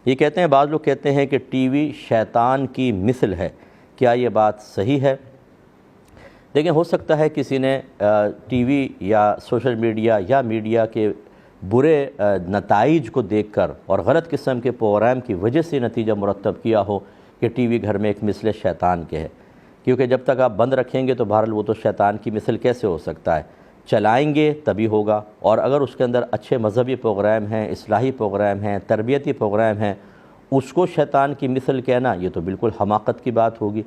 یہ کہتے ہیں، بعض لوگ کہتے ہیں کہ ٹی وی شیطان کی مثل ہے، کیا یہ بات صحیح ہے؟ دیکھیں، ہو سکتا ہے کسی نے ٹی وی یا سوشل میڈیا یا میڈیا کے برے نتائج کو دیکھ کر اور غلط قسم کے پروگرام کی وجہ سے نتیجہ مرتب کیا ہو کہ ٹی وی گھر میں ایک مثل شیطان کے ہے، کیونکہ جب تک آپ بند رکھیں گے تو بہرحال وہ تو شیطان کی مثل کیسے ہو سکتا ہے؟ چلائیں گے تبھی ہوگا، اور اگر اس کے اندر اچھے مذہبی پروگرام ہیں، اصلاحی پروگرام ہیں، تربیتی پروگرام ہیں، اس کو شیطان کی مثل کہنا یہ تو بالکل حماقت کی بات ہوگی۔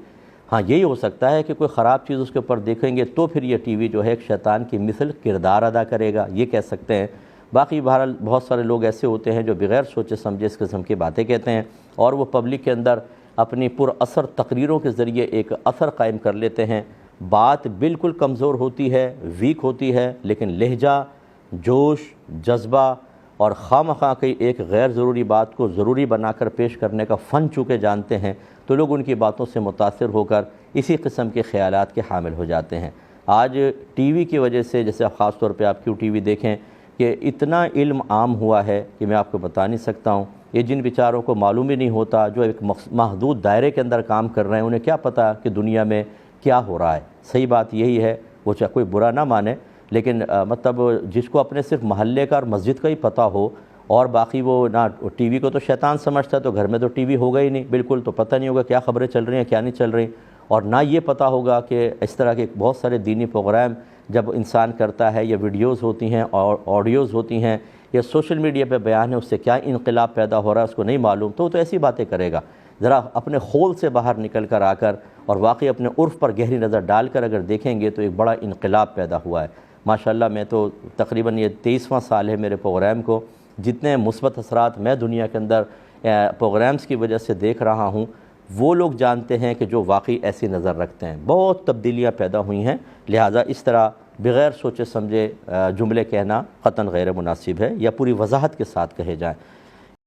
ہاں، یہی ہو سکتا ہے کہ کوئی خراب چیز اس کے اوپر دیکھیں گے تو پھر یہ ٹی وی جو ہے ایک شیطان کی مثل کردار ادا کرے گا، یہ کہہ سکتے ہیں۔ باقی بہرحال بہت سارے لوگ ایسے ہوتے ہیں جو بغیر سوچے سمجھے اس قسم کی باتیں کہتے ہیں، اور وہ پبلک کے اندر اپنی پر اثر تقریروں کے ذریعے ایک اثر قائم کر لیتے ہیں۔ بات بالکل کمزور ہوتی ہے، ویک ہوتی ہے، لیکن لہجہ، جوش، جذبہ اور خواہ کی ایک غیر ضروری بات کو ضروری بنا کر پیش کرنے کا فن چونکہ جانتے ہیں، تو لوگ ان کی باتوں سے متاثر ہو کر اسی قسم کے خیالات کے حامل ہو جاتے ہیں۔ آج ٹی وی کی وجہ سے، جیسے خاص طور پہ آپ کیوں ٹی وی دیکھیں کہ اتنا علم عام ہوا ہے کہ میں آپ کو بتا نہیں سکتا ہوں۔ یہ جن بیچاروں کو معلوم ہی نہیں ہوتا، جو ایک محدود دائرے کے اندر کام کر رہے ہیں، انہیں کیا پتہ کہ دنیا میں کیا ہو رہا ہے۔ صحیح بات یہی ہے، وہ چاہے کوئی برا نہ مانے، لیکن مطلب جس کو اپنے صرف محلے کا اور مسجد کا ہی پتہ ہو، اور باقی وہ نہ ٹی وی کو تو شیطان سمجھتا ہے، تو گھر میں تو ٹی وی ہوگا ہی نہیں بالکل، تو پتہ نہیں ہوگا کیا خبریں چل رہی ہیں کیا نہیں چل رہی، اور نہ یہ پتہ ہوگا کہ اس طرح کے بہت سارے دینی پروگرام جب انسان کرتا ہے، یا ویڈیوز ہوتی ہیں اور آڈیوز ہوتی ہیں، یا سوشل میڈیا پہ بیان ہے، اس سے کیا انقلاب پیدا ہو رہا ہے اس کو نہیں معلوم، تو وہ تو ایسی باتیں کرے گا۔ ذرا اپنے خول سے باہر نکل کر آ کر اور واقعی اپنے عرف پر گہری نظر ڈال کر اگر دیکھیں گے تو ایک بڑا انقلاب پیدا ہوا ہے ماشاءاللہ۔ میں تو تقریباً یہ 23واں سال ہے میرے پروگرام کو، جتنے مثبت اثرات میں دنیا کے اندر پروگرامز کی وجہ سے دیکھ رہا ہوں، وہ لوگ جانتے ہیں کہ جو واقعی ایسی نظر رکھتے ہیں۔ بہت تبدیلیاں پیدا ہوئی ہیں، لہٰذا اس طرح بغیر سوچے سمجھے جملے کہنا قطعاً غیر مناسب ہے، یا پوری وضاحت کے ساتھ کہے جائیں۔